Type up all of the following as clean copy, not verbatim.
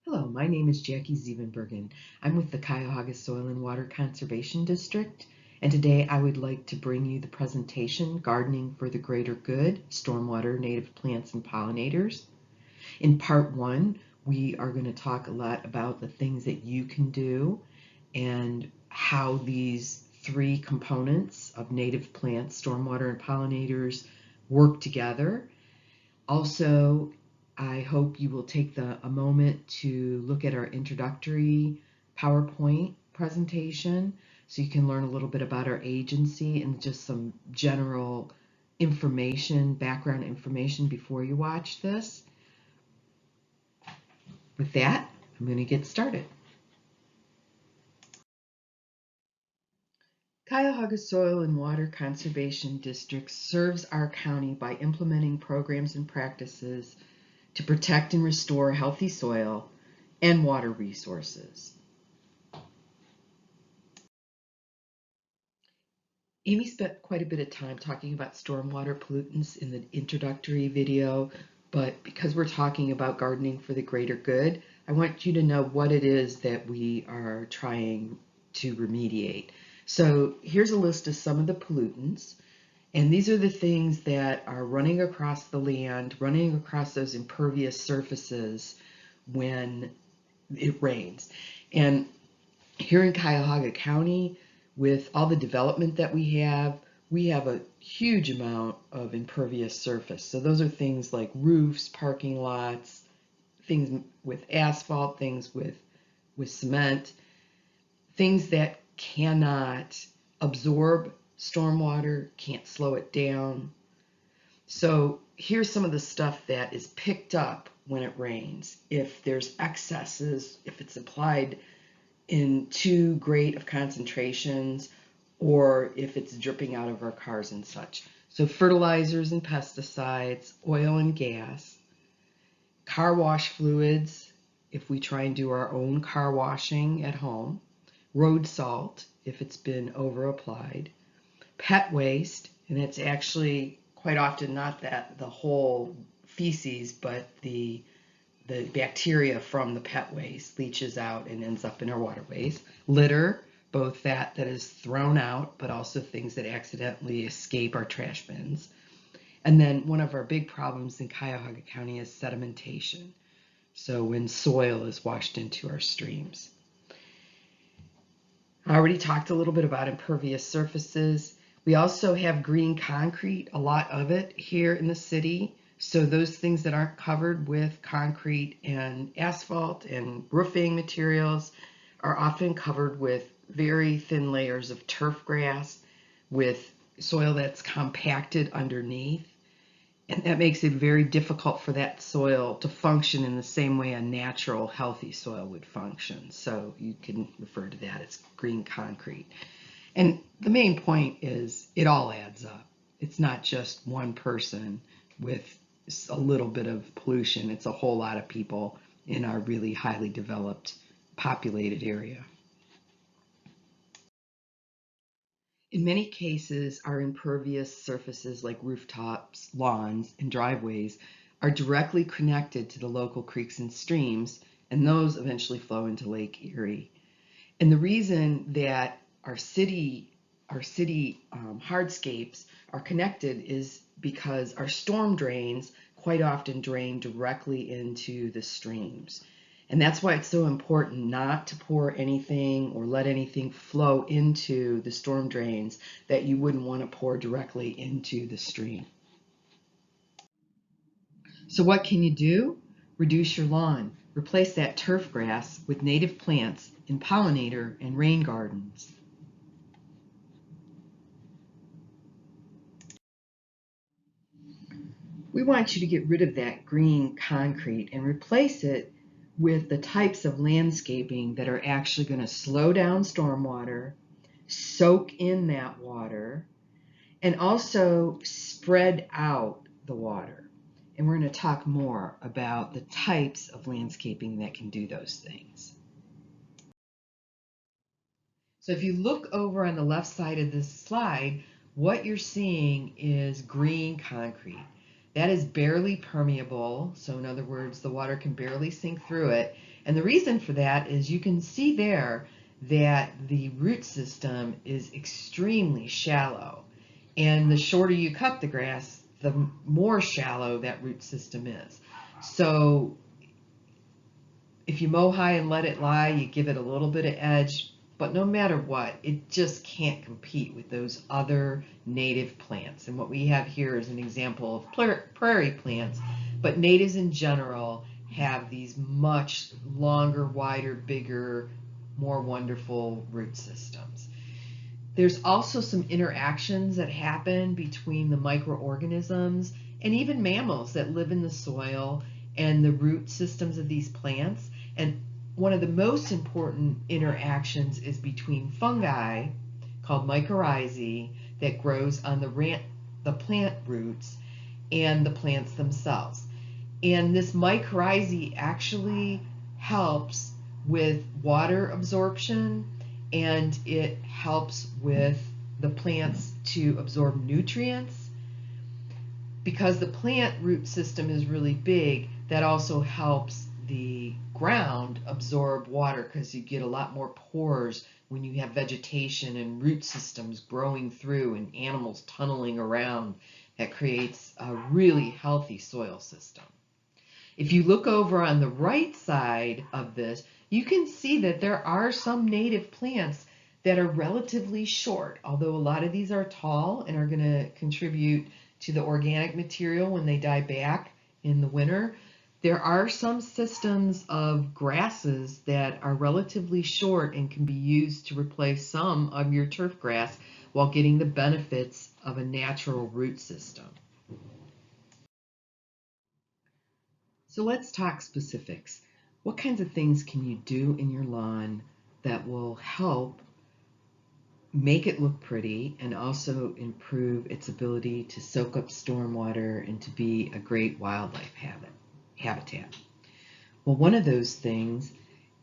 Hello, my name is Jackie Zievenbergen. I'm with the Cuyahoga Soil and Water Conservation District, and today I would like to bring you the presentation, Gardening for the Greater Good, Stormwater, Native Plants, and Pollinators. In part one, we are going to talk a lot about the things that you can do and how these three components of native plants, stormwater, and pollinators work together. Also, I hope you will take a moment to look at our introductory PowerPoint presentation so you can learn a little bit about our agency and just some general information, background information before you watch this. With that, I'm going to get started. Cuyahoga Soil and Water Conservation District serves our county by implementing programs and practices to protect and restore healthy soil and water resources. Amy spent quite a bit of time talking about stormwater pollutants in the introductory video, but because we're talking about gardening for the greater good, I want you to know what it is that we are trying to remediate. So here's a list of some of the pollutants. And these are the things that are running across the land, running across those impervious surfaces when it rains. And here in Cuyahoga County, with all the development that we have a huge amount of impervious surface. So those are things like roofs, parking lots, things with asphalt, things with cement, things that cannot absorb stormwater, can't slow it down. So here's some of the stuff that is picked up when it rains. If there's excesses, if it's applied in too great of concentrations, or if it's dripping out of our cars and such. So fertilizers and pesticides, oil and gas, car wash fluids, if we try and do our own car washing at home, road salt, if it's been over applied, pet waste, and it's actually quite often not that the whole feces, but the bacteria from the pet waste leaches out and ends up in our waterways. Litter, both that is thrown out, but also things that accidentally escape our trash bins. And then one of our big problems in Cuyahoga County is sedimentation. So when soil is washed into our streams. I already talked a little bit about impervious surfaces. We also have green concrete, a lot of it here in the city. So those things that aren't covered with concrete and asphalt and roofing materials are often covered with very thin layers of turf grass with soil that's compacted underneath. And that makes it very difficult for that soil to function in the same way a natural, healthy soil would function. So you can refer to that as green concrete. And the main point is it all adds up. It's not just one person with a little bit of pollution. It's a whole lot of people in our really highly developed, populated area. In many cases, our impervious surfaces like rooftops, lawns, and driveways are directly connected to the local creeks and streams, and those eventually flow into Lake Erie. And the reason that our city hardscapes are connected is because our storm drains quite often drain directly into the streams. And that's why it's so important not to pour anything or let anything flow into the storm drains that you wouldn't want to pour directly into the stream. So what can you do? Reduce your lawn. Replace that turf grass with native plants in pollinator and rain gardens. We want you to get rid of that green concrete and replace it with the types of landscaping that are actually going to slow down stormwater, soak in that water, and also spread out the water. And we're going to talk more about the types of landscaping that can do those things. So if you look over on the left side of this slide, what you're seeing is green concrete. That is barely permeable, so in other words, the water can barely sink through it. And the reason for that is you can see there that the root system is extremely shallow. And the shorter you cut the grass, the more shallow that root system is. So if you mow high and let it lie, you give it a little bit of edge, but no matter what, it just can't compete with those other native plants. And what we have here is an example of prairie plants, but natives in general have these much longer, wider, bigger, more wonderful root systems. There's also some interactions that happen between the microorganisms and even mammals that live in the soil and the root systems of these plants. And one of the most important interactions is between fungi called mycorrhizae that grows on the plant roots and the plants themselves. And this mycorrhizae actually helps with water absorption, and it helps with the plants to absorb nutrients. Because the plant root system is really big, that also helps the ground absorb water, because you get a lot more pores when you have vegetation and root systems growing through and animals tunneling around. That creates a really healthy soil system. If you look over on the right side of this, you can see that there are some native plants that are relatively short, although a lot of these are tall and are going to contribute to the organic material when they die back in the winter. There are some systems of grasses that are relatively short and can be used to replace some of your turf grass while getting the benefits of a natural root system. So let's talk specifics. What kinds of things can you do in your lawn that will help make it look pretty and also improve its ability to soak up stormwater and to be a great wildlife habitat? Well, one of those things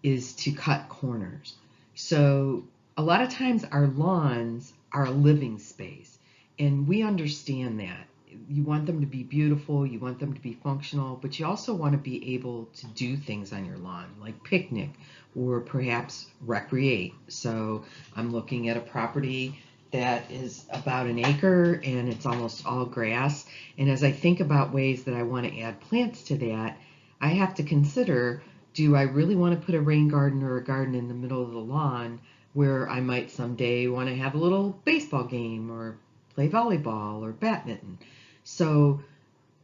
is to cut corners. So a lot of times our lawns are a living space, and we understand that. You want them to be beautiful, you want them to be functional, but you also want to be able to do things on your lawn, like picnic or perhaps recreate. So I'm looking at a property that is about an acre and it's almost all grass. And as I think about ways that I want to add plants to that, I have to consider, do I really want to put a rain garden or a garden in the middle of the lawn where I might someday want to have a little baseball game or play volleyball or badminton? So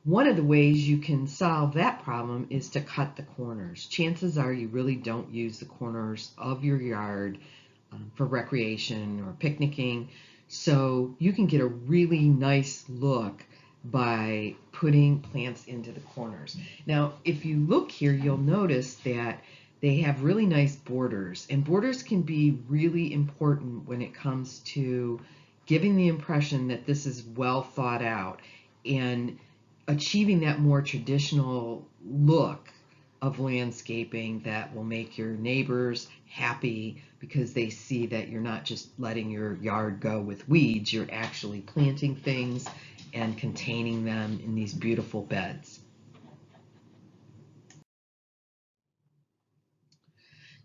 one of the ways you can solve that problem is to cut the corners. Chances are you really don't use the corners of your yard for recreation or picnicking. So you can get a really nice look by putting plants into the corners. Now, if you look here, you'll notice that they have really nice borders, and borders can be really important when it comes to giving the impression that this is well thought out and achieving that more traditional look of landscaping that will make your neighbors happy because they see that you're not just letting your yard go with weeds, you're actually planting things and containing them in these beautiful beds.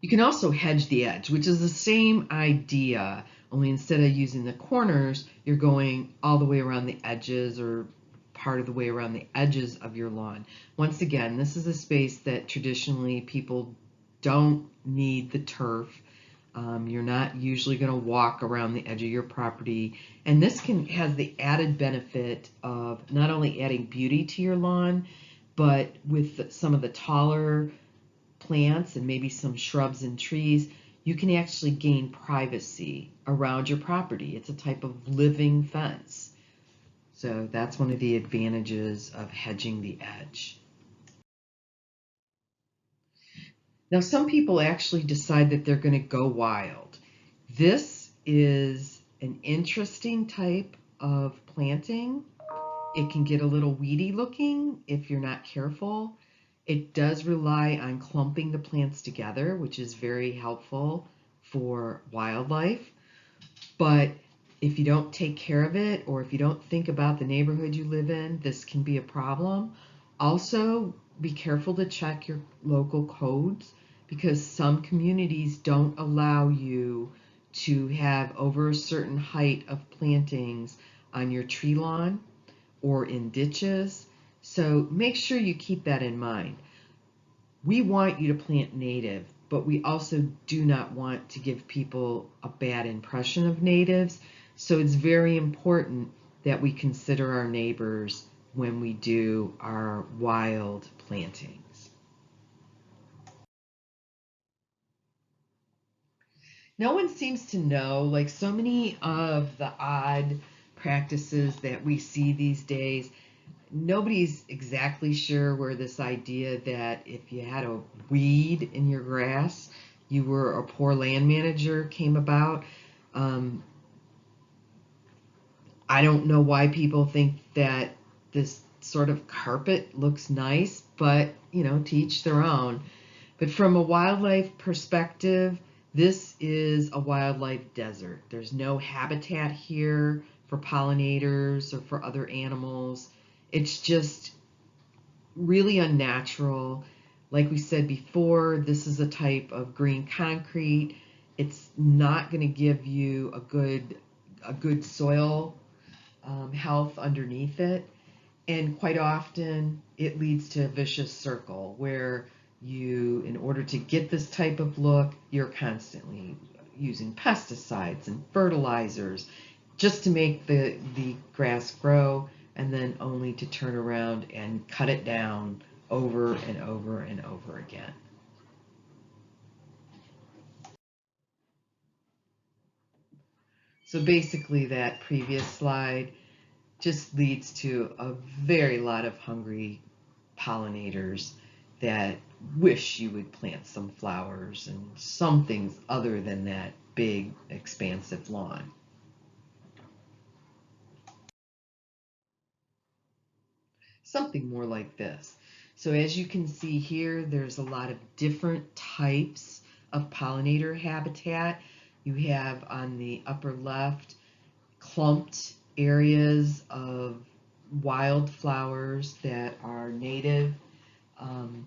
You can also hedge the edge, which is the same idea, only instead of using the corners, you're going all the way around the edges or part of the way around the edges of your lawn. Once again, this is a space that traditionally people don't need the turf. You're not usually going to walk around the edge of your property, and this has the added benefit of not only adding beauty to your lawn, but with some of the taller plants and maybe some shrubs and trees, you can actually gain privacy around your property. It's a type of living fence. So that's one of the advantages of hedging the edge. Now, some people actually decide that they're going to go wild. This is an interesting type of planting. It can get a little weedy looking if you're not careful. It does rely on clumping the plants together, which is very helpful for wildlife. But If you don't take care of it, or if you don't think about the neighborhood you live in, this can be a problem. Also, be careful to check your local codes, because some communities don't allow you to have over a certain height of plantings on your tree lawn or in ditches. So make sure you keep that in mind. We want you to plant native, but we also do not want to give people a bad impression of natives. So it's very important that we consider our neighbors when we do our wild plantings. No one seems to know, like so many of the odd practices that we see these days, nobody's exactly sure where this idea that if you had a weed in your grass, you were a poor land manager came about. Um, I don't know why people think that this sort of carpet looks nice, but to each their own. But from a wildlife perspective, this is a wildlife desert. There's no habitat here for pollinators or for other animals. It's just really unnatural. Like we said before, this is a type of green concrete. It's not going to give you a good soil health underneath it. And quite often it leads to a vicious circle where in order to get this type of look, you're constantly using pesticides and fertilizers just to make the grass grow, and then only to turn around and cut it down over and over and over again. So basically that previous slide just leads to a very lot of hungry pollinators that wish you would plant some flowers and some things other than that big expansive lawn. Something more like this. So as you can see here, there's a lot of different types of pollinator habitat. You have on the upper left clumped areas of wildflowers that are native. Um,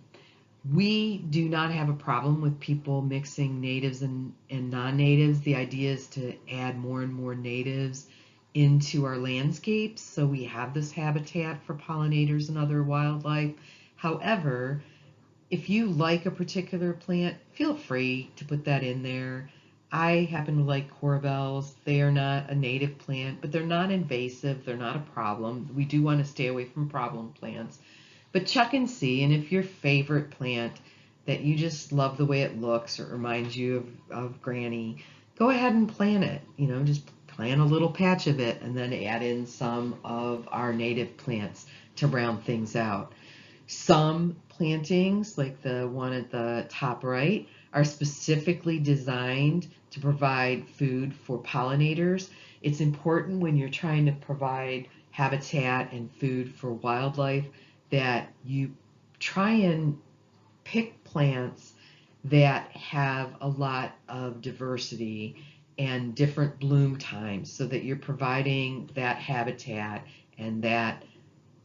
we do not have a problem with people mixing natives and non-natives. The idea is to add more and more natives into our landscapes, so we have this habitat for pollinators and other wildlife. However, if you like a particular plant, feel free to put that in there. I happen to like corbels. They are not a native plant, but they're not invasive. They're not a problem. We do want to stay away from problem plants. But check and see, and if your favorite plant that you just love the way it looks or it reminds you of Granny, go ahead and plant it. Just plant a little patch of it and then add in some of our native plants to round things out. Some plantings, like the one at the top right, are specifically designed to provide food for pollinators. It's important when you're trying to provide habitat and food for wildlife that you try and pick plants that have a lot of diversity and different bloom times, so that you're providing that habitat and that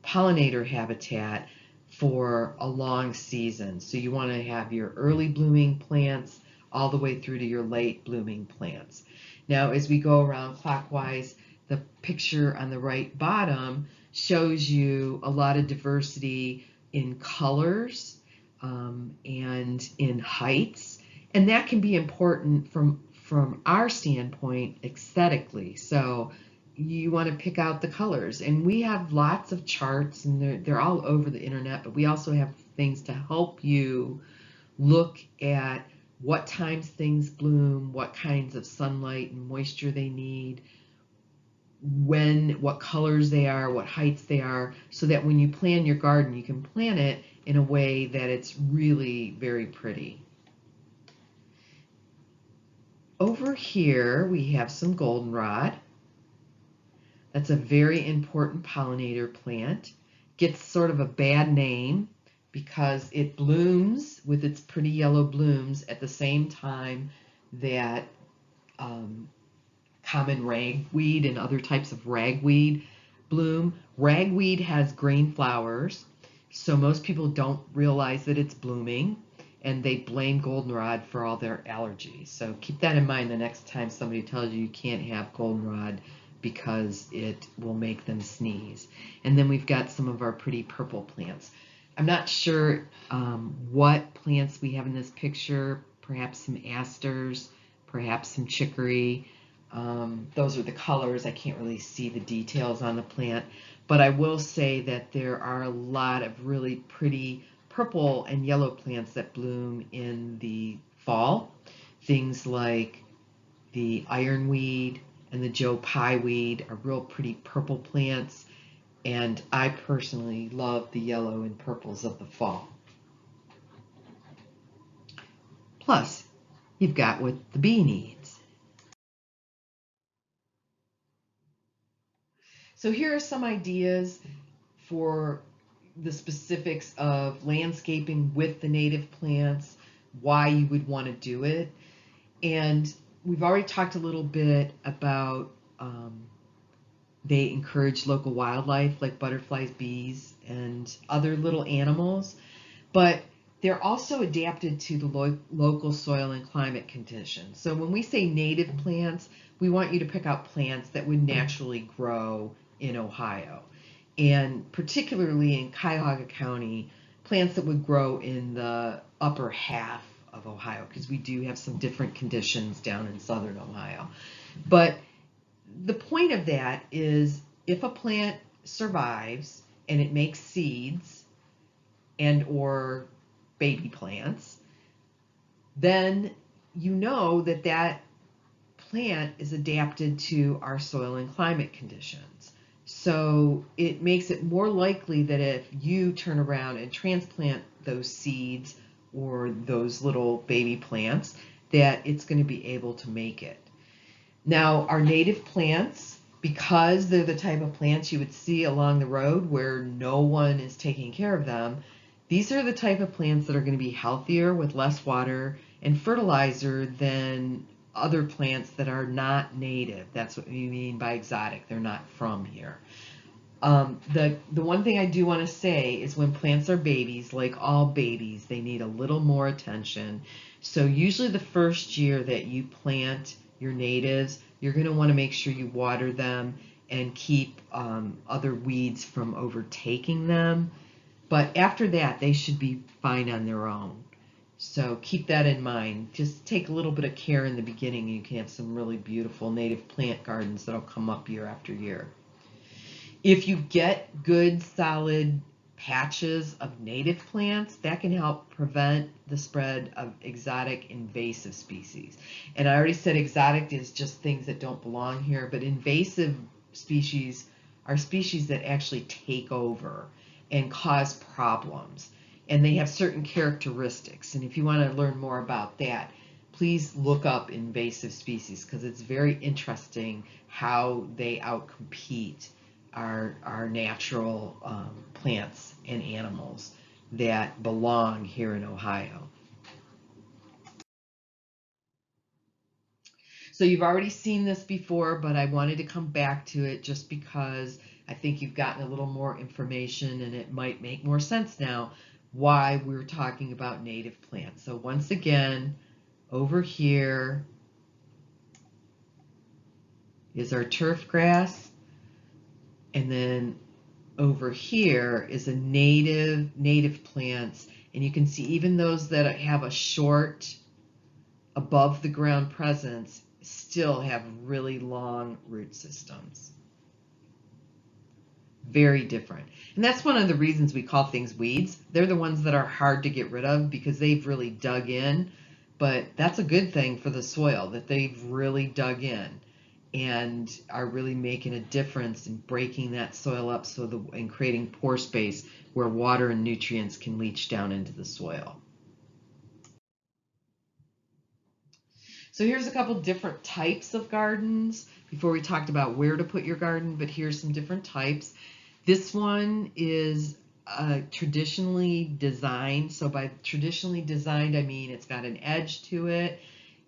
pollinator habitat for a long season. So you want to have your early blooming plants all the way through to your late blooming plants. Now, as we go around clockwise, the picture on the right bottom shows you a lot of diversity in colors and in heights, and that can be important from our standpoint aesthetically. So you want to pick out the colors, and we have lots of charts, and they're all over the internet, but we also have things to help you look at what times things bloom, what kinds of sunlight and moisture they need, what colors they are, what heights they are, so that when you plan your garden, you can plan it in a way that it's really very pretty. Over here we have some goldenrod. That's a very important pollinator plant. Gets sort of a bad name because it blooms with its pretty yellow blooms at the same time that common ragweed and other types of ragweed bloom. Ragweed has green flowers, so most people don't realize that it's blooming, and they blame goldenrod for all their allergies. So keep that in mind the next time somebody tells you can't have goldenrod because it will make them sneeze. And then we've got some of our pretty purple plants. I'm not sure what plants we have in this picture, perhaps some asters, perhaps some chicory. Those are the colors. I can't really see the details on the plant, but I will say that there are a lot of really pretty purple and yellow plants that bloom in the fall. Things like the ironweed and the Joe Pye weed are real pretty purple plants, and I personally love the yellow and purples of the fall. Plus, you've got what the bee needs. So here are some ideas for the specifics of landscaping with the native plants, why you would want to do it. And we've already talked a little bit about they encourage local wildlife like butterflies, bees, and other little animals, but they're also adapted to the local soil and climate conditions. So when we say native plants, we want you to pick out plants that would naturally grow in Ohio. And particularly in Cuyahoga County, plants that would grow in the upper half of Ohio, because we do have some different conditions down in southern Ohio. But the point of that is if a plant survives and it makes seeds and or baby plants, then you know that that plant is adapted to our soil and climate conditions. So it makes it more likely that if you turn around and transplant those seeds or those little baby plants, that it's going to be able to make it. Now, our native plants, because they're the type of plants you would see along the road where no one is taking care of them, these are the type of plants that are going to be healthier with less water and fertilizer than other plants that are not native. That's what we mean by exotic. They're not from here. The one thing I do want to say is when plants are babies, like all babies, they need a little more attention. So usually the first year that you plant your natives, you're going to want to make sure you water them and keep other weeds from overtaking them. But after that, they should be fine on their own. So keep that in mind. Just take a little bit of care in the beginning, and you can have some really beautiful native plant gardens that'll come up year after year. If you get good, solid patches of native plants, that can help prevent the spread of exotic invasive species. And I already said exotic is just things that don't belong here, but invasive species are species that actually take over and cause problems. And they have certain characteristics. And if you want to learn more about that, please look up invasive species, because it's very interesting how they outcompete our natural plants and animals that belong here in Ohio. So you've already seen this before, but I wanted to come back to it just because I think you've gotten a little more information and it might make more sense now why we're talking about native plants. So once again, over here is our turf grass, and then over here is a native plants, and you can see even those that have a short above the ground presence still have really long root systems. Very different. And that's one of the reasons we call things weeds. They're the ones that are hard to get rid of because they've really dug in, but that's a good thing for the soil, that they've really dug in and are really making a difference in breaking that soil up and creating pore space where water and nutrients can leach down into the soil. So here's a couple different types of gardens. Before we talked about where to put your garden, but here's some different types. This one is traditionally designed. So by traditionally designed, I mean it's got an edge to it.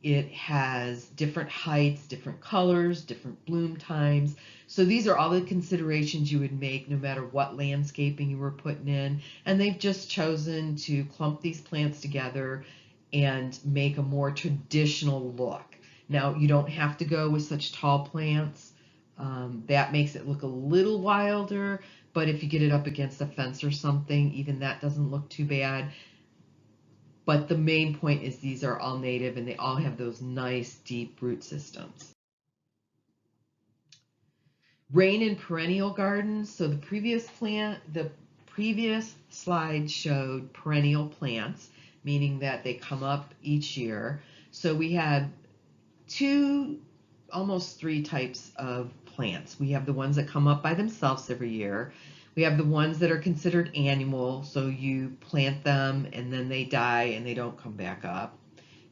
It has different heights, different colors, different bloom times. So these are all the considerations you would make no matter what landscaping you were putting in. And they've just chosen to clump these plants together and make a more traditional look. Now, you don't have to go with such tall plants. That makes it look a little wilder, but if you get it up against a fence or something, even that doesn't look too bad. But the main point is these are all native and they all have those nice deep root systems. Rain and perennial gardens. So the previous slide showed perennial plants, meaning that they come up each year. So we have almost three types of plants. We have the ones that come up by themselves every year. We have the ones that are considered annual, so you plant them and then they die and they don't come back up.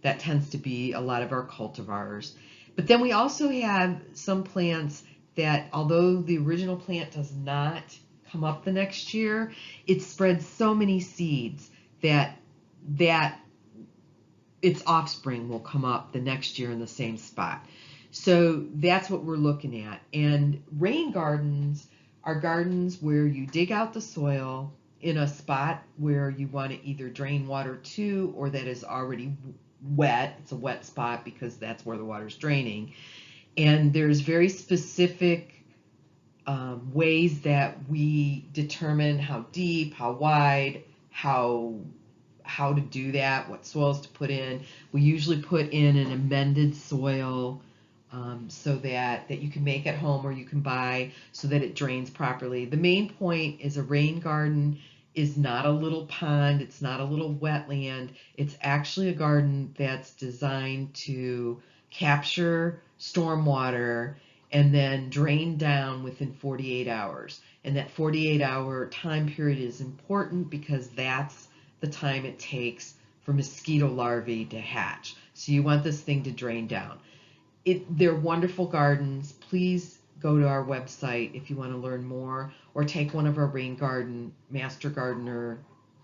That tends to be a lot of our cultivars. But then we also have some plants that, although the original plant does not come up the next year, it spreads so many seeds that its offspring will come up the next year in the same spot. So that's what we're looking at. And rain gardens are gardens where you dig out the soil in a spot where you want to either drain water to or that is already wet. It's a wet spot because that's where the water's draining. And there's very specific ways that we determine how deep, how wide, how to do that, what soils to put in. We usually put in an amended soil so that you can make at home or you can buy so that it drains properly. The main point is a rain garden is not a little pond, it's not a little wetland, it's actually a garden that's designed to capture stormwater and then drain down within 48 hours. And that 48-hour time period is important because that's the time it takes for mosquito larvae to hatch. So you want this thing to drain down. They're wonderful gardens. Please go to our website if you want to learn more, or take one of our rain garden master gardener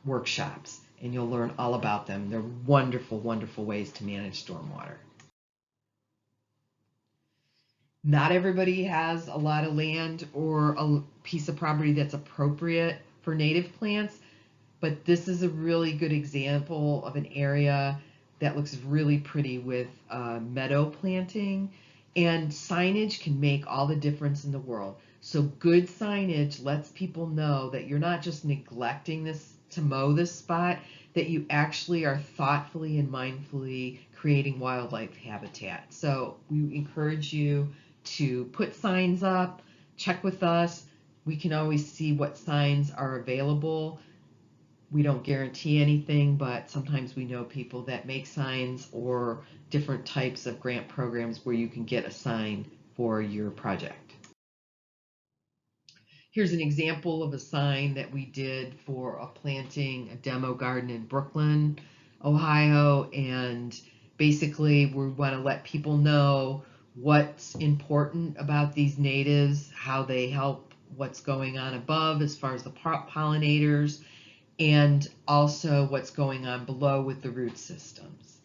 workshops and you'll learn all about them. They're wonderful, wonderful ways to manage stormwater. Not everybody has a lot of land or a piece of property that's appropriate for native plants, but this is a really good example of an area that looks really pretty with meadow planting, and signage can make all the difference in the world. So good signage lets people know that you're not just neglecting this to mow this spot, that you actually are thoughtfully and mindfully creating wildlife habitat. So we encourage you to put signs up, check with us. We can always see what signs are available. We don't guarantee anything, but sometimes we know people that make signs or different types of grant programs where you can get a sign for your project. Here's an example of a sign that we did for a demo garden in Brooklyn, Ohio, and basically we want to let people know what's important about these natives, how they help what's going on above as far as the pollinators, and also what's going on below with the root systems.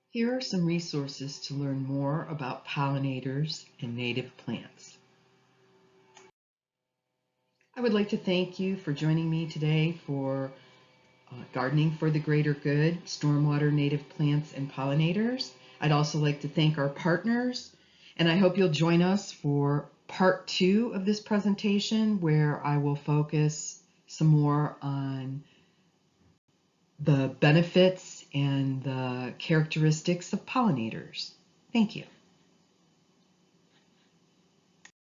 Here are some resources to learn more about pollinators and native plants. I would like to thank you for joining me today for Gardening for the Greater Good, Stormwater, Native Plants, and Pollinators. I'd also like to thank our partners, and I hope you'll join us for part 2 of this presentation, where I will focus some more on the benefits and the characteristics of pollinators. Thank you.